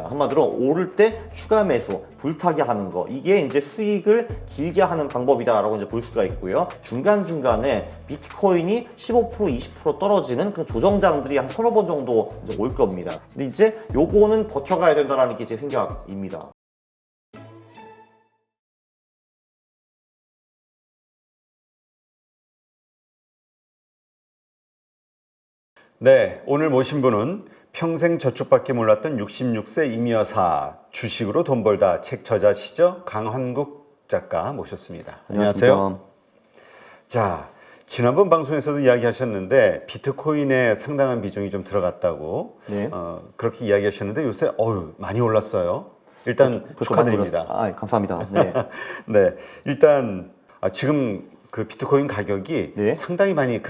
겁니다. 한마디로 오를 때 추가 매수, 불타게 하는 거, 이게 이제 수익을 길게 하는 방법이다라고 이제 볼 수가 있고요. 중간중간에 비트코인이 15%, 20% 떨어지는 그런 조정장들이 한 서너 번 정도 이제 올 겁니다. 근데 이제 요거는 버텨가야 된다라는 게 제 생각입니다. 네, 오늘 모신 분은 평생 저축밖에 몰랐던 66세 임여사, 주식으로 돈 벌다 책 저자시죠? 강환국 작가 모셨습니다. 안녕하세요. 자, 지난번 방송에서도 이야기하셨는데 비트코인에 상당한 비중이 좀 들어갔다고 네. 그렇게 이야기하셨는데 요새 많이 올랐어요. 일단 축하드립니다. 감사합니다. 네. 네, 일단 지금 그 비트코인 가격이 네. 상당히 많이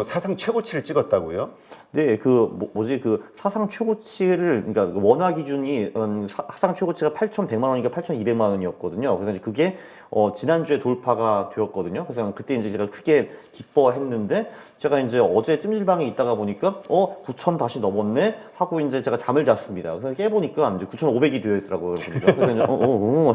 사상 최고치를 찍었다고요? 네, 그 사상 최고치를, 그러니까 원화 기준이 사상 최고치가 8,100만 원인가 8,200만 원이었거든요. 그래서 이제 그게 지난주에 돌파가 되었거든요. 그래서 그때 이제 제가 크게 기뻐했는데, 제가 이제 어제 찜질방에 있다가 보니까 9,000 다시 넘었네 하고 이제 제가 잠을 잤습니다. 그래서 깨보니까 이제 9,500이 되어 있더라고요. 그래서 이제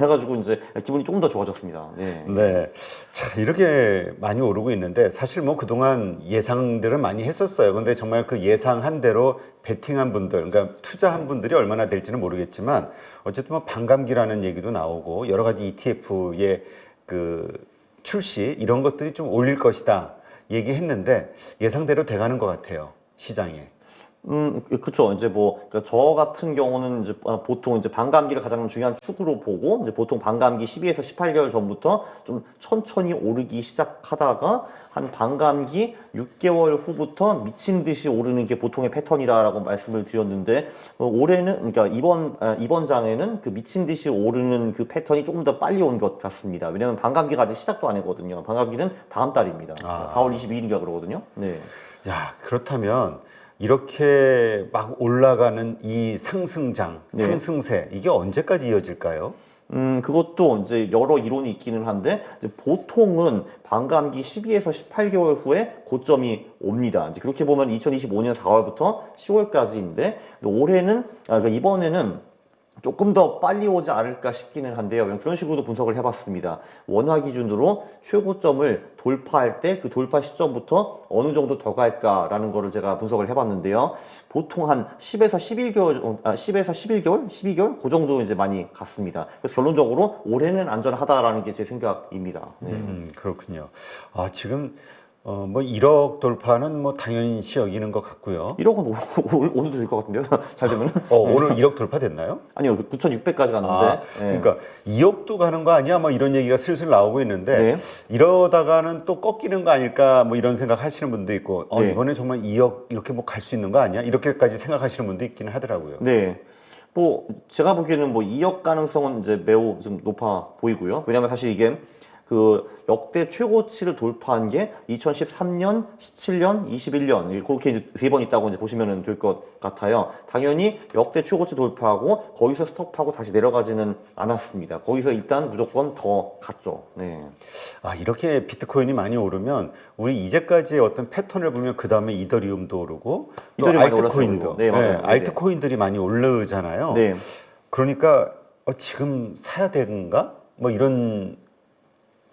해가지고 이제 기분이 조금 더 좋아졌습니다. 네. 네. 자, 이렇게 많이 오르고 있는데 사실 뭐 그동안 예상들은 많이 했었어요. 근데 정말 그 예상한 대로 베팅한 분들, 그러니까 투자한 분들이 얼마나 될지는 모르겠지만 어쨌든 뭐 반감기라는 얘기도 나오고 여러 가지 ETF의 그 출시 이런 것들이 좀 올릴 것이다 얘기했는데 예상대로 돼가는 것 같아요, 시장에. 그쵸. 이제 그러니까 저 같은 경우는 이제 보통 이제 반감기를 가장 중요한 축으로 보고, 이제 보통 반감기 12에서 18개월 전부터 좀 천천히 오르기 시작하다가 한 반감기 6개월 후부터 미친 듯이 오르는 게 보통의 패턴이라고 말씀을 드렸는데, 올해는, 그러니까 이번 장에는 그 미친 듯이 오르는 그 패턴이 조금 더 빨리 온 것 같습니다. 왜냐면 반감기가 아직 시작도 안 했거든요. 반감기는 다음 달입니다. 4월 22일인가 그러거든요. 네. 야, 그렇다면 이렇게 막 올라가는 이 상승장, 네. 상승세, 이게 언제까지 이어질까요? 그것도 이제 여러 이론이 있기는 한데, 이제 보통은 반감기 12에서 18개월 후에 고점이 옵니다. 이제 그렇게 보면 2025년 4월부터 10월까지인데, 올해는, 그러니까 이번에는 조금 더 빨리 오지 않을까 싶기는 한데요. 그런 식으로도 분석을 해봤습니다. 원화 기준으로 최고점을 돌파할 때 그 돌파 시점부터 어느 정도 더 갈까라는 거를 제가 분석을 해봤는데요. 보통 한 10에서 11개월, 10에서 11개월? 12개월? 그 정도 이제 많이 갔습니다. 그래서 결론적으로 올해는 안전하다라는 게 제 생각입니다. 네. 그렇군요. 지금 뭐 1억 돌파는 뭐 당연시 여기는 것 같고요. 1억은 오늘도 될 것 같은데요? 잘 되면? 오늘 1억 돌파됐나요? 아니요, 9,600까지 갔는데. 그러니까 2억도 가는 거 아니야? 뭐 이런 얘기가 슬슬 나오고 있는데 네. 이러다가는 또 꺾이는 거 아닐까? 뭐 이런 생각 하시는 분도 있고 네. 이번에 정말 2억 이렇게 뭐 갈 수 있는 거 아니야? 이렇게까지 생각하시는 분도 있기는 하더라고요. 네. 제가 보기에는 2억 가능성은 이제 매우 좀 높아 보이고요. 왜냐면 사실 이게 그 역대 최고치를 돌파한 게 2013년, 17년, 21년 그렇게 이제 3번 있다고 이제 보시면 될 것 같아요. 당연히 역대 최고치 돌파하고 거기서 스톱하고 다시 내려가지는 않았습니다. 거기서 일단 무조건 더 갔죠. 네. 이렇게 비트코인이 많이 오르면 우리 이제까지의 어떤 패턴을 보면 그 다음에 이더리움도 오르고 또 알트코인도, 네, 맞아요. 알트코인들이 많이 오르잖아요. 네. 그러니까 지금 사야 되는가? 뭐 이런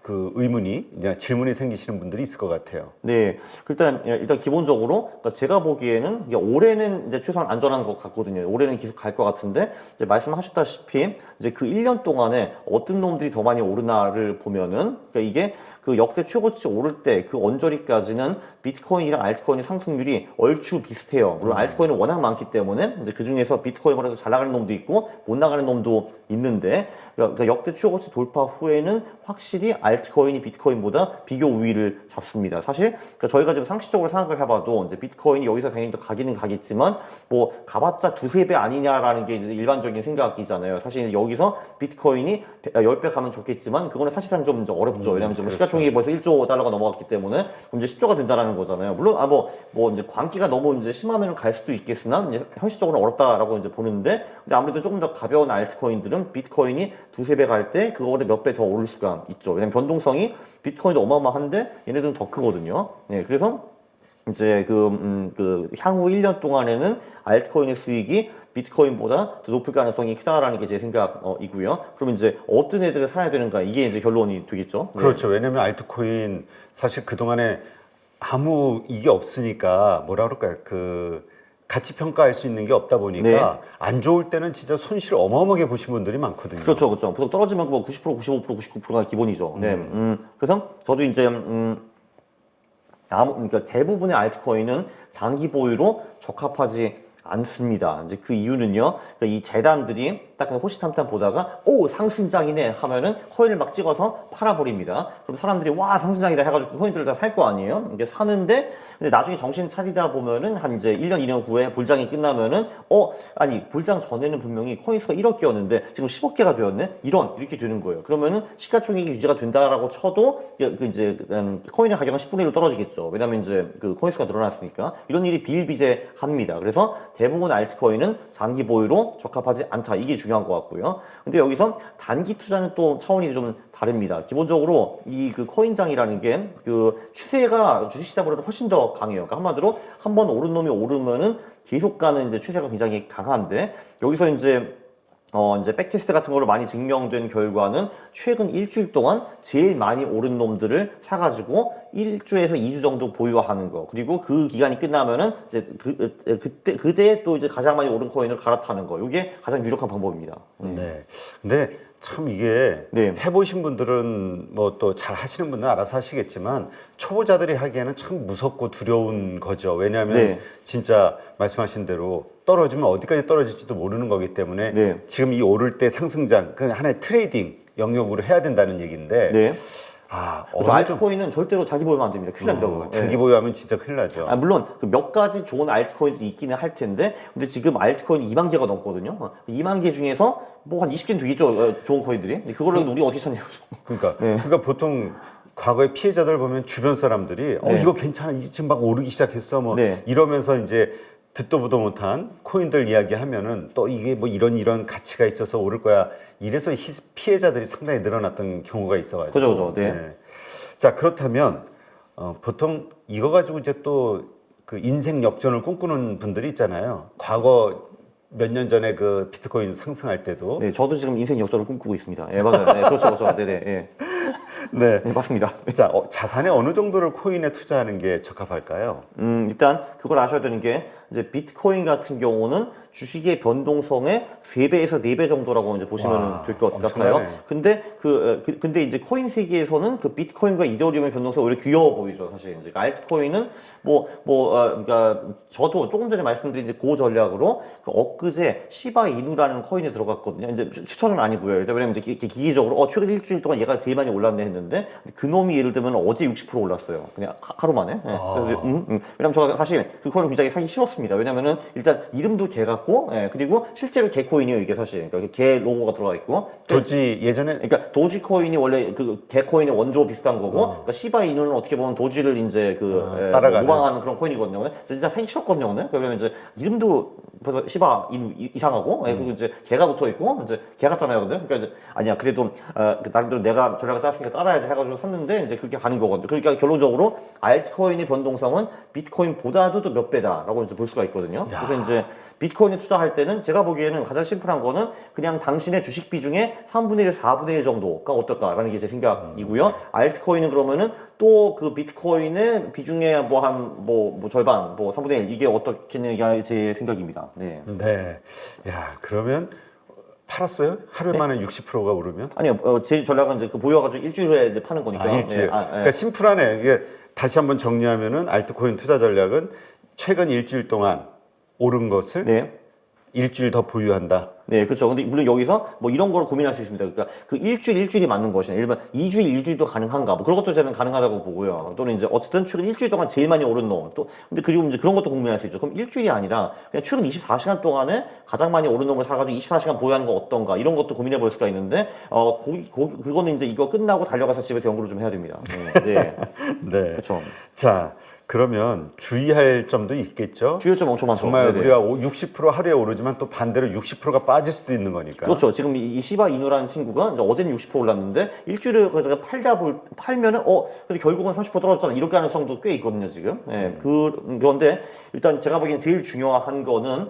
그 의문이 이제 질문이 생기시는 분들이 있을 것 같아요. 네, 일단 기본적으로 그러니까 제가 보기에는 이게 올해는 이제 최소한 안전한 것 같거든요. 올해는 계속 갈 것 같은데 이제 말씀하셨다시피 이제 그 1년 동안에 어떤 놈들이 더 많이 오르나를 보면은 그러니까 이게 그 역대 최고치 오를 때 그 언저리까지는 비트코인이랑 알트코인의 상승률이 얼추 비슷해요. 물론 알트코인은 워낙 많기 때문에 이제 그 중에서 비트코인보다 더 잘 나가는 놈도 있고 못 나가는 놈도 있는데 그러니까 역대 최고치 돌파 후에는 확실히 알트코인이 비트코인보다 비교 우위를 잡습니다. 사실 그러니까 저희가 지금 상식적으로 생각을 해봐도 이제 비트코인이 여기서 당연히 더 가기는 가겠지만 뭐 가봤자 2~3배 아니냐라는 게 이제 일반적인 생각이잖아요. 사실 여기서 비트코인이 10배 가면 좋겠지만 그거는 사실상 좀 이제 어렵죠. 왜냐하면 지금 시가총액이 벌써 1조 달러가 넘어갔기 때문에 그럼 이제 10조가 된다라는 거잖아요. 물론 이제 광기가 너무 이제 심하면 갈 수도 있겠으나 이제 현실적으로는 어렵다라고 이제 보는데 근데 아무래도 조금 더 가벼운 알트코인들은 비트코인이 2~3배 갈 때 그거보다 몇 배 더 오를 수가 있죠. 왜냐면 변동성이 비트코인도 어마어마한데 얘네들은 더 크거든요. 네, 그래서 이제 그 향후 1년 동안에는 알트코인의 수익이 비트코인보다 더 높을 가능성이 크다라는 게 제 생각이고요. 그러면 이제 어떤 애들을 사야 되는가 이게 이제 결론이 되겠죠. 네. 그렇죠. 왜냐면 알트코인 사실 그동안에 아무 이게 없으니까 뭐라 그럴까요? 그 가치 평가할 수 있는 게 없다 보니까 네. 안 좋을 때는 진짜 손실 어마어마하게 보신 분들이 많거든요. 그렇죠, 그렇죠. 보통 떨어지면 뭐 90%, 95%, 99%가 기본이죠. 네. 그래서 저도 이제 그러니까 대부분의 알트코인은 장기 보유로 적합하지 않습니다. 이제 그 이유는요, 그러니까 이 재단들이 딱 호시탐탐 보다가 오 상승장이네 하면은 코인을 막 찍어서 팔아버립니다. 그럼 사람들이 와 상승장이다 해가지고 그 코인들을 다 살 거 아니에요? 이게 사는데 근데 나중에 정신 차리다 보면은 한 이제 1년, 2년 후에 불장이 끝나면은 아니 불장 전에는 분명히 코인 수가 1억 개였는데 지금 10억 개가 되었네? 이렇게 되는 거예요. 그러면은 시가총액이 유지가 된다라고 쳐도 이제 코인의 가격은 10분의 1로 떨어지겠죠. 왜냐면 이제 그 코인 수가 늘어났으니까 이런 일이 비일비재합니다. 그래서 대부분 알트코인은 장기 보유로 적합하지 않다. 이게 중요한 것 같고요. 근데 여기서 단기 투자는 또 차원이 좀 다릅니다. 기본적으로 이 그 코인장이라는 게 그 추세가 주식시장보다 훨씬 더 강해요. 그러니까 한마디로 한 번 오른 놈이 오르면은 계속 가는 이제 추세가 굉장히 강한데 여기서 이제 백테스트 같은 걸로 많이 증명된 결과는 최근 일주일 동안 제일 많이 오른 놈들을 사가지고 1주에서 2주 정도 보유하는 거. 그리고 그 기간이 끝나면은 이제 그때 또 이제 가장 많이 오른 코인을 갈아타는 거. 이게 가장 유력한 방법입니다. 네. 근데 참 이게 네. 해보신 분들은 뭐 또 잘 하시는 분들은 알아서 하시겠지만 초보자들이 하기에는 참 무섭고 두려운 거죠. 왜냐하면 네. 진짜 말씀하신 대로 떨어지면 어디까지 떨어질지도 모르는 거기 때문에 네. 지금 이 오를 때 상승장 그 하나의 트레이딩 영역으로 해야 된다는 얘기인데 네. 어느 좀 알트코인은 절대로 자기 보유하면 안 됩니다. 큰일 납니다. 그거. 장기 네. 보유하면 진짜 큰일 나죠. 물론 그 몇 가지 좋은 알트코인들이 있기는 할 텐데 근데 지금 알트코인 2만 개가 넘거든요. 2만 개 중에서 뭐 한 20개는 되겠죠. 좋은 코인들이. 근데 그거를 우리가 어떻게 찾냐고. 그러니까 네. 그러니까 보통 과거의 피해자들 보면 주변 사람들이 네. 이거 괜찮아 이제 지금 막 오르기 시작했어 뭐 네. 이러면서 이제 듣도 보도 못한 코인들 이야기하면은 또 이게 뭐 이런 가치가 있어서 오를 거야 이래서 피해자들이 상당히 늘어났던 경우가 있어가지고 그죠. 네. 자 그렇다면 보통 이거 가지고 이제 또 그 인생 역전을 꿈꾸는 분들이 있잖아요. 과거 몇 년 전에 그 비트코인 상승할 때도 네, 저도 지금 인생 역전을 꿈꾸고 있습니다. 예, 맞아요. 네, 그렇죠. 네네. 예. 네. 네, 맞습니다. 자, 자산의 어느 정도를 코인에 투자하는 게 적합할까요? 일단 그걸 아셔야 되는 게 이제 비트코인 같은 경우는 주식의 변동성의 3배에서 4배 정도라고 이제 보시면 될 것 같아요. 엄청나네. 근데 이제 코인 세계에서는 그 비트코인과 이더리움의 변동성이 오히려 귀여워 보이죠, 사실. 이제 알트코인은 그러니까 저도 조금 전에 말씀드린 이제 그 전략으로 그 엊그제 시바 이누라는 코인에 들어갔거든요. 이제 추천은 아니고요. 왜냐면 이제 기계적으로 최근 일주일 동안 얘가 제일 많이 올랐네 했는데 그 놈이 예를 들면 어제 60% 올랐어요. 그냥 하루 만에. 예. 그래서 왜냐면 제가 사실 그 코인을 굉장히 사기 싫었습니다. 왜냐면은 일단 이름도 개 같고, 그리고 실제로 개 코인이에요, 이게 사실. 그러니까 개 로고가 들어가 있고. 도지 예전에 그러니까 도지 코인이 원래 그 개 코인의 원조 비슷한 거고, 그러니까 시바 이누는 어떻게 보면 도지를 이제 따라가는. 모방하는 그런 코인이거든요. 근데 진짜 사기 싫었거든요, 근데. 그러면 이제 이름도 벌써 시바 이누 이상하고, 그리고 이제 개가 붙어 있고, 이제 개 같잖아요, 근데. 그러니까 이제 아니야, 그래도 나름대로 내가 전략을 짰으니까 따라야지 해가지고 샀는데 이제 그렇게 가는 거거든요. 그러니까 결론적으로 알트코인의 변동성은 비트코인보다도 또 몇 배다라고 이제 볼 수가 있거든요. 그래서 이제 비트코인에 투자할 때는 제가 보기에는 가장 심플한 거는 그냥 당신의 주식 비중의 3분의 1, 4분의 1 정도가 어떨까라는 게 제 생각이고요. 알트코인은 그러면은 또 그 비트코인의 비중의 절반, 3분의 1 이게 어떻겠느냐가 제 생각입니다. 네. 네. 야, 그러면 팔았어요? 하루 만에 60%가 오르면? 아니요, 제 전략은 이제 그 보유해가지고 일주일에 이제 파는 거니까. 일주일. 네. 그러니까 심플하네. 이게 다시 한번 정리하면은 알트코인 투자 전략은 최근 일주일 동안 오른 것을 네. 일주일 더 보유한다. 네, 그렇죠. 근데 물론 여기서 뭐 이런 걸 고민할 수 있습니다. 그러니까 그 일주일이 맞는 것이냐, 일반 2주일도 가능한가, 뭐 그런 것도 저는 가능하다고 보고요. 또는 이제 어쨌든 최근 일주일 동안 제일 많이 오른 놈, 근데 그리고 이제 그런 것도 고민할 수 있죠. 그럼 일주일이 아니라 그냥 최근 24시간 동안에 가장 많이 오른 놈을 사가지고 24시간 보유하는 거 어떤가, 이런 것도 고민해 볼 수가 있는데, 그거는 이제 이거 끝나고 달려가서 집에서 연구를 좀 해야 됩니다. 네, 네. 그렇죠. 자, 그러면 주의할 점도 있겠죠? 주요점 엄청 많죠. 정말 네네. 우리가 60% 하루에 오르지만 또 반대로 60%가 빠질 수도 있는 거니까. 그렇죠. 지금 이 시바 이누라는 친구가 이제 어제는 60% 올랐는데 일주일에 제가 팔면은 근데 결국은 30% 떨어졌잖아. 이렇게 가능성도 꽤 있거든요, 지금. 예. 그런데 일단 제가 보기엔 제일 중요한 거는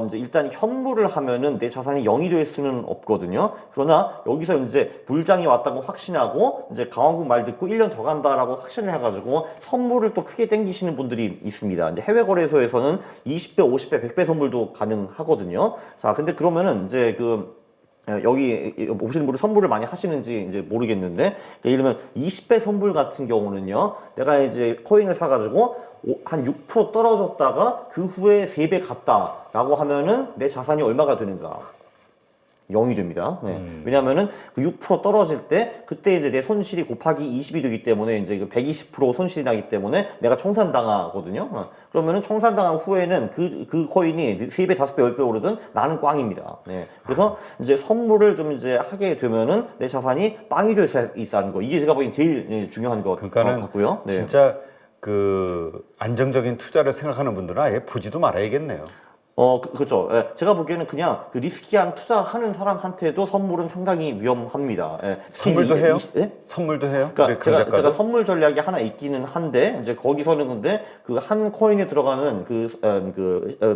이제 일단 현물을 하면은 내 자산이 0이 될 수는 없거든요. 그러나 여기서 이제 불장이 왔다고 확신하고 이제 강원국 말 듣고 1년 더 간다라고 확신을 해가지고 선물을 또 크게 땡기시는 분들이 있습니다. 이제 해외 거래소에서는 20배, 50배, 100배 선물도 가능하거든요. 자, 근데 그러면은 이제 여기 오시는 분들 선물을 많이 하시는지 이제 모르겠는데, 예를 들면 20배 선물 같은 경우는요, 내가 이제 코인을 사가지고 한 6% 떨어졌다가 그 후에 3배 갔다라고 하면은 내 자산이 얼마가 되는가? 0이 됩니다. 네. 왜냐하면은 그 6% 떨어질 때 그때 이제 내 손실이 곱하기 20이 되기 때문에 이제 120% 손실이 나기 때문에 내가 청산당하거든요. 그러면은 청산당한 후에는 그 코인이 3배, 5배, 10배 오르든 나는 꽝입니다. 네. 그래서 이제 선물을 좀 이제 하게 되면은 내 자산이 빵이 될 수 있다는 거. 이게 제가 보기엔 제일 중요한 것 그러니까는 같고요. 네. 진짜 그 안정적인 투자를 생각하는 분들은 아예 보지도 말아야겠네요. 그렇죠. 예, 제가 보기에는 그냥 그 리스키한 투자하는 사람한테도 선물은 상당히 위험합니다. 예, 특히 선물도 이제 해요? 예? 선물도 해요? 그러니까 우리 강 작가도? 제가 선물 전략이 하나 있기는 한데 이제 거기서는 근데 그 한 코인에 들어가는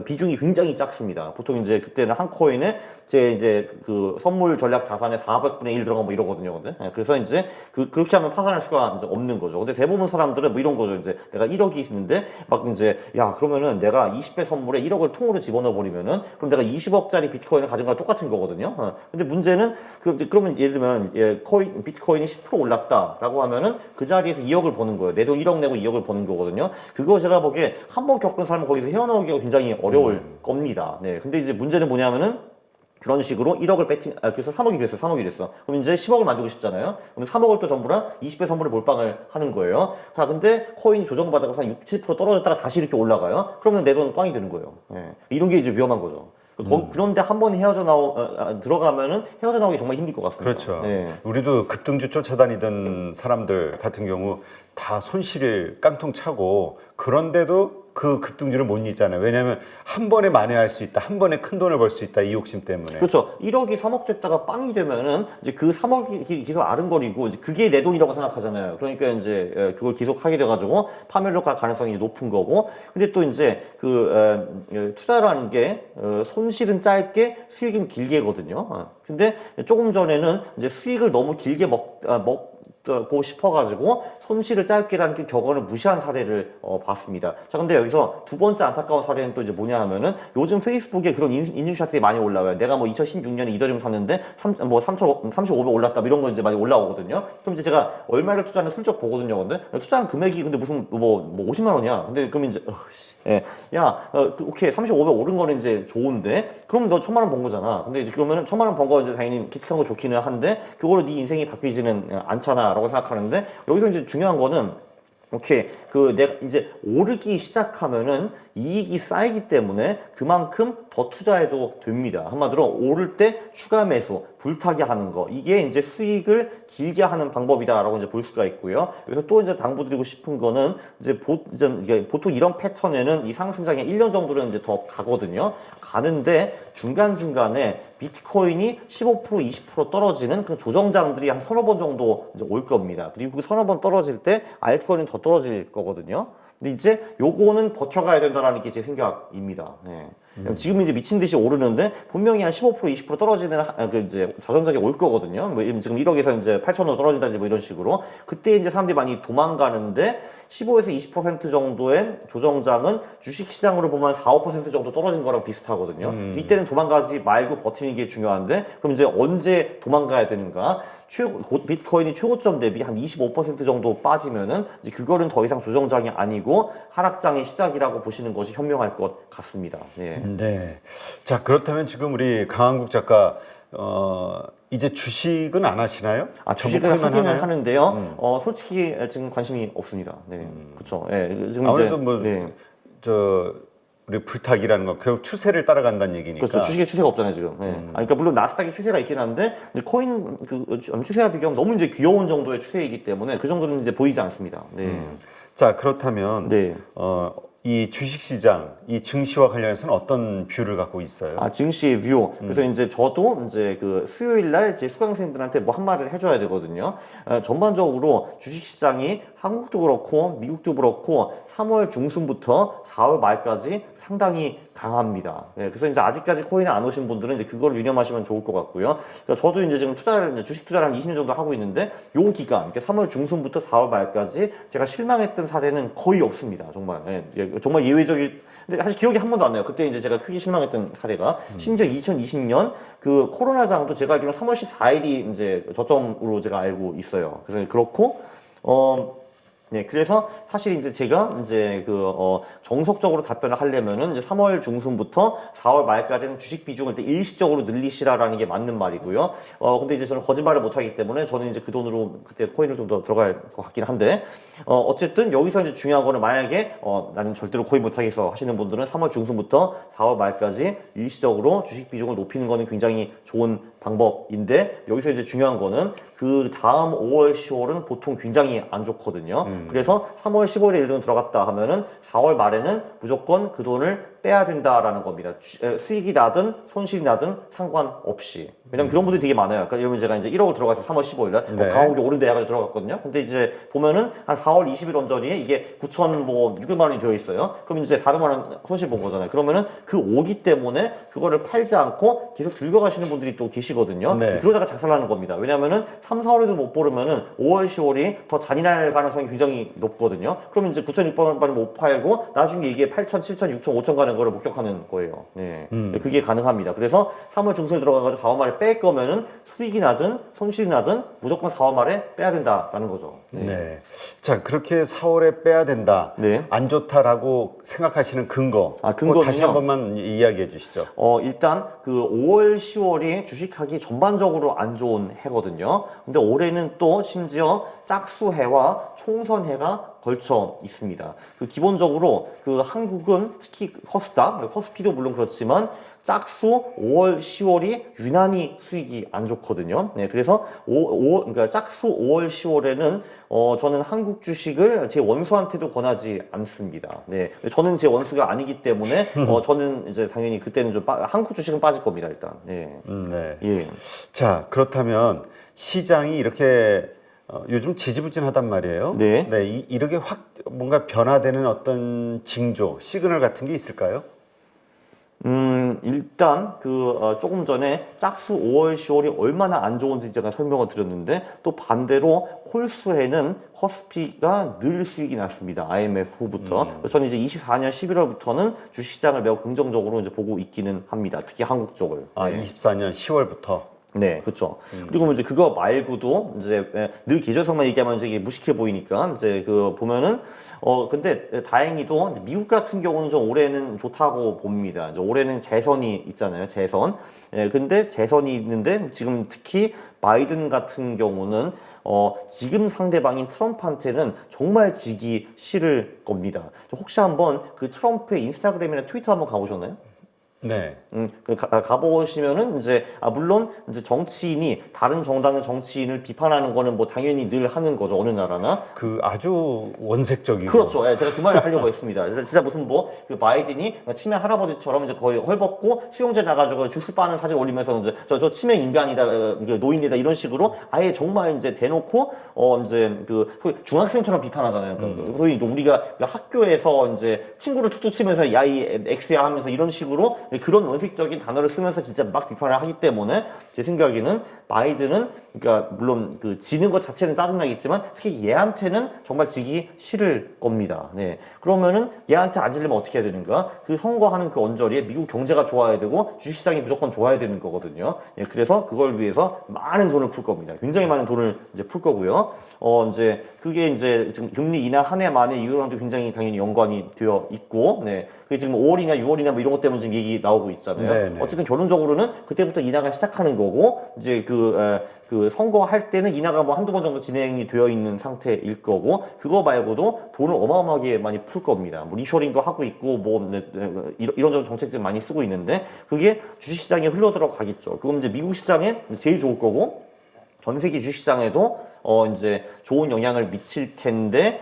비중이 굉장히 작습니다. 보통 이제 그때는 한 코인에 제 이제 그 선물 전략 자산의 400분의 1 들어가면 뭐 이러거든요. 근데 그래서 이제 그렇게 하면 파산할 수가 이제 없는 거죠. 근데 대부분 사람들은 뭐 이런 거죠. 이제 내가 1억이 있는데 막 이제 야 그러면은 내가 20배 선물에 1억을 통으로 집어넣어 버리면은 그럼 내가 20억짜리 비트코인을 가진 거랑 똑같은 거거든요. 근데 문제는 그러면 예를 들면 비트코인이 10% 올랐다라고 하면은 그 자리에서 2억을 버는 거예요. 내 돈 1억 내고 2억을 버는 거거든요. 그거 제가 보기에 한 번 겪은 사람은 거기서 헤어나오기가 굉장히 어려울 겁니다. 네. 근데 이제 문제는 뭐냐면은 그런 식으로 1억을 그래서 3억이 됐어, 3억이 됐어. 그럼 이제 10억을 만들고 싶잖아요. 그럼 3억을 또 전부 다 20배 선물에 몰빵을 하는 거예요. 근데 코인이 조정받아서 한 60, 70% 떨어졌다가 다시 이렇게 올라가요. 그러면 내 돈 꽝이 되는 거예요. 예. 이런 게 이제 위험한 거죠. 그런데 한 번 들어가면은 헤어져 나오기 정말 힘들 것 같습니다. 그렇죠. 네. 우리도 급등주 쫓아다니던 사람들 같은 경우 다 손실을 깡통 차고 그런데도 그 급등주를 못 잊잖아요. 왜냐하면 한 번에 만회할 수 있다, 한 번에 큰 돈을 벌 수 있다 이 욕심 때문에. 그렇죠. 1억이 3억 됐다가 빵이 되면은 이제 그 3억이 계속 아른거리고 이제 그게 내 돈이라고 생각하잖아요. 그러니까 이제 그걸 계속 하게 돼가지고 파멸로 갈 가능성이 높은 거고. 근데 또 이제 투자라는 게 손실은 짧게 수익은 길게거든요. 근데 조금 전에는 이제 수익을 너무 길게 먹고 싶어가지고 손실을 짧게라는 그 격언을 무시한 사례를 봤습니다. 자, 근데 여기서 두 번째 안타까운 사례는 또 이제 뭐냐 하면은 요즘 페이스북에 그런 인증샷들이 많이 올라와요. 내가 뭐 2016년에 이더리움 샀는데 3,500 올랐다 뭐 이런 거 이제 많이 올라오거든요. 그럼 이제 제가 얼마를 투자하는 슬쩍 보거든요. 근데 투자한 금액이 근데 무슨 뭐 50만 원이야. 근데 그럼 이제 오케이 3,500 오른 거는 이제 좋은데 그럼 너 1,000만 원 번 거잖아. 근데 이제 그러면은 1,000만 원 번 거 이제 당연히 기특한 거 좋기는 한데 그거로 네 인생이 바뀌지는 않잖아라고 생각하는데 여기서 이제 중요한 거는 오케이 내가 이제 오르기 시작하면은 이익이 쌓이기 때문에 그만큼 더 투자해도 됩니다. 한마디로 오를 때 추가 매수, 불타기 하는 거 이게 이제 수익을 길게 하는 방법이다라고 이제 볼 수가 있고요. 그래서 또 이제 당부드리고 싶은 거는 이제 보통 이런 패턴에는 이 상승장에 1년 정도는 이제 더 가거든요. 가는데 중간중간에 비트코인이 15%, 20% 떨어지는 그런 조정장들이 한 서너 번 정도 이제 올 겁니다. 그리고 그 서너 번 떨어질 때 알트코인은 더 떨어질 거거든요. 근데 이제 요거는 버텨가야 된다라는 게 제 생각입니다. 네. 지금 이제 미친 듯이 오르는데 분명히 한 15%, 20% 떨어지는 이제 자전적이 올 거거든요. 뭐 지금 1억에서 이제 8천원 떨어진다든지 뭐 이런 식으로 그때 이제 사람들이 많이 도망가는데 15에서 20% 정도의 조정장은 주식시장으로 보면 4, 5% 정도 떨어진 거랑 비슷하거든요. 이때는 도망가지 말고 버티는 게 중요한데 그럼 이제 언제 도망가야 되는가? 비트코인이 최고점 대비 한 25% 정도 빠지면은 이제 그거는 더 이상 조정장이 아니고 하락장의 시작이라고 보시는 것이 현명할 것 같습니다. 네. 네. 자, 그렇다면 지금 우리 강한국 작가 이제 주식은 안 하시나요? 주식을 하기는 하는데요. 솔직히 지금 관심이 없습니다. 네. 그렇죠. 네. 지금 아무래도 이제, 뭐 네. 우리 불타기라는 건 결국 추세를 따라간다는 얘기니까. 그렇죠. 주식에 추세가 없잖아요, 지금. 예. 그러니까 물론 나스닥이 추세가 있긴 한데 이제 코인 그 추세와 비교하면 너무 이제 귀여운 정도의 추세이기 때문에 그 정도는 이제 보이지 않습니다. 네. 자, 그렇다면 네. 이 주식시장, 이 증시와 관련해서는 어떤 뷰를 갖고 있어요? 증시 뷰. 그래서 이제 저도 이제 그 수요일 날 제 수강생들한테 뭐 한 말을 해줘야 되거든요. 전반적으로 주식시장이 한국도 그렇고 미국도 그렇고 3월 중순부터 4월 말까지 상당히 강합니다. 네, 그래서 이제 아직까지 코인에 안 오신 분들은 이제 그걸 유념하시면 좋을 것 같고요. 그러니까 저도 이제 지금 주식 투자를 한 20년 정도 하고 있는데 요 기간, 그러니까 3월 중순부터 4월 말까지 제가 실망했던 사례는 거의 없습니다. 정말. 정말 예외적인. 근데 사실 기억이 한 번도 안 나요. 그때 이제 제가 크게 실망했던 사례가 심지어 2020년 그 코로나장도 제가 알기로는 3월 14일이 이제 저점으로 제가 알고 있어요. 그래서 그렇고 네, 그래서 사실 이제 제가 이제 정석적으로 답변을 하려면은 이제 3월 중순부터 4월 말까지는 주식 비중을 일시적으로 늘리시라라는 게 맞는 말이고요. 근데 이제 저는 거짓말을 못 하기 때문에 저는 이제 그 돈으로 그때 코인을 좀 더 들어갈 것 같긴 한데, 어쨌든 여기서 이제 중요한 거는 만약에, 나는 절대로 코인 못 하겠어 하시는 분들은 3월 중순부터 4월 말까지 일시적으로 주식 비중을 높이는 거는 굉장히 좋은 방법인데, 여기서 이제 중요한 거는 그 다음 5월, 10월은 보통 굉장히 안 좋거든요. 그래서 3월, 15일에 예를 들면 들어갔다 하면은 4월 말에는 무조건 그 돈을 빼야 된다라는 겁니다. 수익이 나든 손실이 나든 상관없이. 왜냐면 그런 분들이 되게 많아요. 그러니까 예를 들면 제가 이제 1억을 들어가서 3월 15일날 네. 가격이 오른데 해가지고 들어갔거든요. 근데 이제 보면은 한 4월 20일 언저리에 이게 9,600만 원이 되어 있어요. 그럼 이제 400만 원 손실 본 거잖아요. 그러면은 그 오기 때문에 그거를 팔지 않고 계속 들고 가시는 분들이 또 계시거든요. 네. 그러다가 작살나는 겁니다. 왜냐면은 3, 4월에도 못 보르면은 5월, 10월이 더 잔인할 가능성이 굉장히 높거든요. 그러면 이제 9,600만 원 못 팔고 나중에 이게 8,000, 7,000, 6,000, 5,000 가는 거를 목격하는 거예요. 네. 그게 가능합니다. 그래서 3월 중순에 들어가가지고 4월 말에 뺄 거면은 수익이 나든 손실이 나든 무조건 4월 말에 빼야 된다라는 거죠. 네. 네. 자, 그렇게 4월에 빼야 된다. 네. 안 좋다라고 생각하시는 근거. 근거는요? 다시 한 번만 이야기해 주시죠. 일단 그 5월, 10월이 주식하기 전반적으로 안 좋은 해거든요. 근데 올해는 또 심지어 짝수해와 총선해가 걸쳐 있습니다. 기본적으로 한국은 특히 코스피도 물론 그렇지만 짝수 5월, 10월이 유난히 수익이 안 좋거든요. 네, 그래서 그러니까 짝수 5월, 10월에는 저는 한국 주식을 제 원수한테도 권하지 않습니다. 네, 저는 제 원수가 아니기 때문에 저는 이제 당연히 그때는 좀 한국 주식은 빠질 겁니다, 일단. 네. 네. 예. 자, 그렇다면 시장이 이렇게 요즘 지지부진하단 말이에요. 네. 이렇게 확 뭔가 변화되는 어떤 징조, 시그널 같은 게 있을까요? 일단 조금 전에 짝수 5월, 10월이 얼마나 안 좋은지 제가 설명을 드렸는데, 또 반대로 홀수에는 코스피가 늘 수익이 났습니다. IMF 후부터. 저는 이제 24년 11월부터는 주식시장을 매우 긍정적으로 이제 보고 있기는 합니다. 특히 한국 쪽을. 네. 24년 10월부터. 네, 그렇죠. 그리고 이제 그거 말고도 이제 늘 계절성만 얘기하면 이제 이게 무식해 보이니까 이제 보면은 근데 다행히도 미국 같은 경우는 좀 올해는 좋다고 봅니다. 이제 올해는 재선이 있잖아요, 재선. 근데 재선이 있는데 지금 특히 바이든 같은 경우는 지금 상대방인 트럼프한테는 정말 지기 싫을 겁니다. 혹시 한번 그 트럼프의 인스타그램이나 트위터 한번 가보셨나요? 네. 가보시면은 이제 물론 이제 정치인이 다른 정당의 정치인을 비판하는 거는 뭐 당연히 늘 하는 거죠, 어느 나라나. 아주 원색적이고. 그렇죠. 예, 제가 그 말을 하려고 했습니다. 그래서 진짜 무슨 바이든이 치매 할아버지처럼 이제 거의 헐벗고 수영장 나가지고 주스 빠는 사진 올리면서 이제 저 치매 인간이다, 노인이다 이런 식으로 아예 정말 이제 대놓고 이제 소위 중학생처럼 비판하잖아요. 소위 우리가 학교에서 이제 친구를 툭툭 치면서 야이 엑스야 하면서 이런 식으로 그런 원색적인 단어를 쓰면서 진짜 막 비판을 하기 때문에 제 생각에는 바이든은 그러니까 물론 지는 것 자체는 짜증나겠지만 특히 얘한테는 정말 지기 싫을 겁니다. 네. 그러면은 얘한테 안 지려면 어떻게 해야 되는가? 선거하는 언저리에 미국 경제가 좋아야 되고 주식시장이 무조건 좋아야 되는 거거든요. 예, 그래서 그걸 위해서 많은 돈을 풀 겁니다. 굉장히 많은 돈을 이제 풀 거고요. 이제 그게 이제 지금 금리 인하 한 해 만에 이거랑도 굉장히 당연히 연관이 되어 있고, 네. 그게 지금 5월이나 6월이나 뭐 이런 것 때문에 지금 얘기 나오고 있잖아요. 네네. 어쨌든 결론적으로는 그때부터 인하가 시작하는 거고 이제 그 선거할 때는 인하가 뭐 한두 번 정도 진행이 되어 있는 상태일 거고 그거 말고도 돈을 어마어마하게 많이 풀 겁니다. 뭐 리쇼링도 하고 있고 뭐 이런저런 정책들 많이 쓰고 있는데 그게 주식시장에 흘러 들어가겠죠. 그럼 이제 미국 시장에 제일 좋을 거고 전 세계 주식시장에도 이제 좋은 영향을 미칠 텐데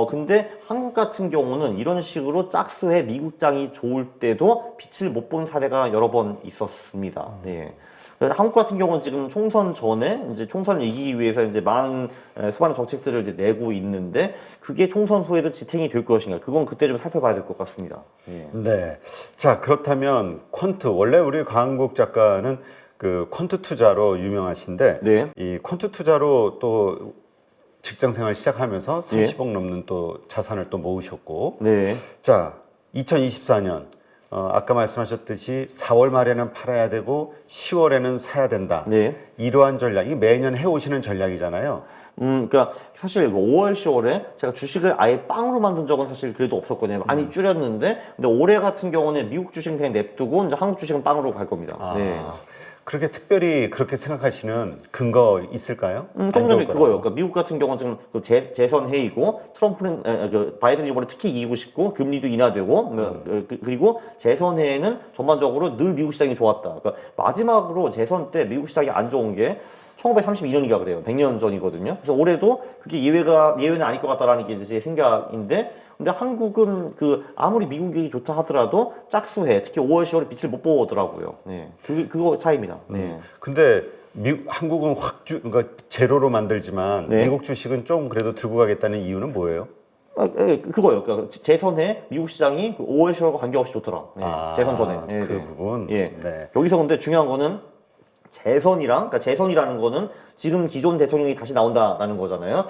근데 한국 같은 경우는 이런 식으로 짝수에 미국장이 좋을 때도 빛을 못 본 사례가 여러 번 있었습니다. 네. 한국 같은 경우는 지금 총선 전에 이제 총선을 이기기 위해서 이제 수많은 정책들을 이제 내고 있는데 그게 총선 후에도 지탱이 될 것인가? 그건 그때 좀 살펴봐야 될 것 같습니다. 네. 네. 자, 그렇다면 퀀트 원래 우리 강한국 작가는 그 퀀트 투자로 유명하신데 네. 이 퀀트 투자로 또 직장 생활 시작하면서 30억 넘는 또 자산을 또 모으셨고 네. 자, 2024년 아까 말씀하셨듯이 4월 말에는 팔아야 되고 10월에는 사야 된다. 네. 이러한 전략이 매년 해오시는 전략이잖아요. 그러니까 사실 5월, 10월에 제가 주식을 아예 빵으로 만든 적은 사실 그래도 없었거든요. 많이 줄였는데, 근데 올해 같은 경우는 미국 주식은 그냥 냅두고 이제 한국 주식은 빵으로 갈 겁니다. 아, 네. 그렇게 특별히 그렇게 생각하시는 근거 있을까요? 조금 전에 그거예요. 그러니까 미국 같은 경우는 지금 그 재선 해이고 트럼프는 바이든이 이번에 특히 이기고 싶고 금리도 인하되고 그리고 재선 해에는 전반적으로 늘 미국 시장이 좋았다. 그러니까 마지막으로 재선 때 미국 시장이 안 좋은 게 1932년이가 그래요. 100년 전이거든요. 그래서 올해도 그게 예외는 아닐 것 같다라는 게 제 생각인데 근데 한국은 아무리 미국이 좋다 하더라도 짝수해 특히 5월, 10월에 빛을 못 보더라고요. 네, 그거 차이입니다. 네. 근데 한국은 그러니까 제로로 만들지만 네. 미국 주식은 좀 그래도 들고 가겠다는 이유는 뭐예요? 그거예요. 그러니까 재선에 미국 시장이 5월, 10월과 관계없이 좋더라. 네, 재선 전에. 네, 그 네. 부분. 예. 네. 여기서 근데 중요한 거는 그러니까 재선이라는 거는 지금 기존 대통령이 다시 나온다라는 거잖아요.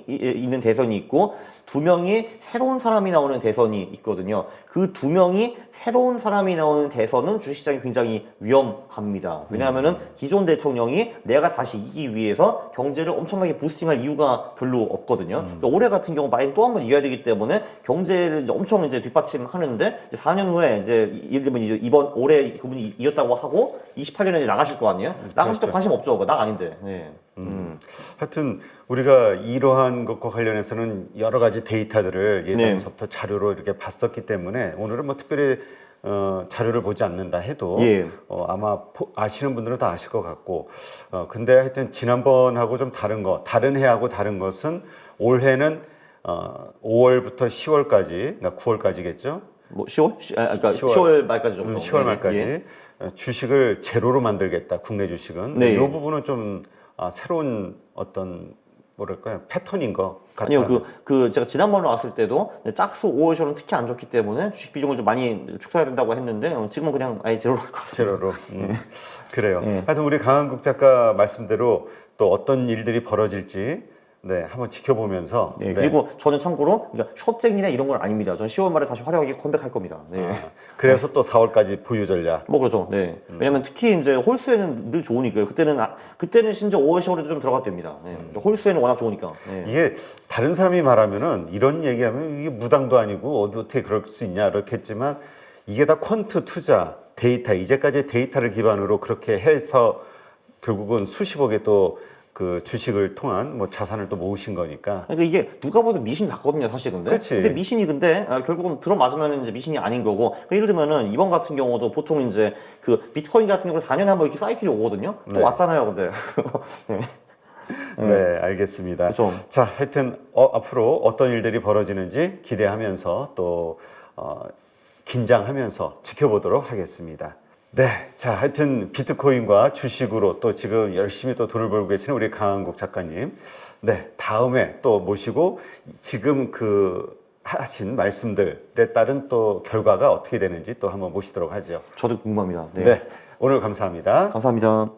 있는 대선이 있고 두 명이 새로운 사람이 나오는 대선이 있거든요. 그 두 명이 새로운 사람이 나오는 대선은 주식시장이 굉장히 위험합니다. 왜냐하면은 기존 대통령이 내가 다시 이기기 위해서 경제를 엄청나게 부스팅할 이유가 별로 없거든요. 그러니까 올해 같은 경우 바이든 또 한 번 이겨야 되기 때문에 경제를 이제 엄청 이제 뒷받침하는데 이제 4년 후에 이제 예를 들면 이제 올해 그분이 이겼다고 하고 28년에 이제 나가실 거 아니에요? 나가실 때 그렇죠. 관심 없죠. 나 아닌데. 네. 하여튼 우리가 이러한 것과 관련해서는 여러 가지 데이터들을 예전부터 자료로 이렇게 봤었기 때문에 오늘은 뭐 특별히 자료를 보지 않는다 해도 예. 아마 아시는 분들은 다 아실 것 같고 근데 하여튼 지난번하고 좀 다른 해하고 다른 것은 올해는 5월부터 10월까지 그러니까 9월까지겠죠. 뭐 10월? 그러니까 10월 말까지 정도. 10월 말까지 예. 주식을 제로로 만들겠다. 국내 주식은. 네. 이 부분은 좀 새로운 어떤 뭐랄까요 패턴인 것 같다. 아니요, 제가 지난번에 왔을 때도 짝수 5월, 10월은 특히 안 좋기 때문에 주식 비중을 좀 많이 축소해야 된다고 했는데 지금은 그냥 아예 제로로 할 것 같습니다. 제로로. 그래요. 예. 하여튼 우리 강한국 작가 말씀대로 또 어떤 일들이 벌어질지 네, 한번 지켜보면서. 네, 그리고 저는 참고로 그러니까 숏쟁이나 이런 건 아닙니다. 저는 10월 말에 다시 화려하게 컴백할 겁니다. 네. 그래서 또 4월까지 보유 전략. 뭐 그렇죠. 네. 왜냐면 특히 이제 홀수에는 늘 좋으니까요. 그때는 심지어 5월, 10월에도 좀 들어갔답니다. 네. 홀수에는 워낙 좋으니까. 네. 이게 다른 사람이 말하면은 이런 얘기하면 이게 무당도 아니고 어떻게 그럴 수 있냐 이렇겠지만 이게 다 퀀트 투자 데이터 이제까지 데이터를 기반으로 그렇게 해서 결국은 수십억의 또 그 주식을 통한 뭐 자산을 또 모으신 거니까. 그러니까 이게 누가 봐도 미신 같거든요, 사실 근데. 그치. 근데 미신이 결국은 들어맞으면 이제 미신이 아닌 거고. 그러니까 예를 들면은 이번 같은 경우도 보통 이제 비트코인 같은 경우는 4년에 한 번 이렇게 사이클이 오거든요. 또 네. 왔잖아요, 근데. 네. 네, 알겠습니다. 그렇죠. 자, 하여튼 앞으로 어떤 일들이 벌어지는지 기대하면서 또 긴장하면서 지켜보도록 하겠습니다. 네, 자, 하여튼 비트코인과 주식으로 또 지금 열심히 또 돈을 벌고 계시는 우리 강한국 작가님. 네, 다음에 또 모시고 지금 하신 말씀들에 따른 또 결과가 어떻게 되는지 또 한번 모시도록 하죠. 저도 궁금합니다. 네. 네, 오늘 감사합니다. 감사합니다.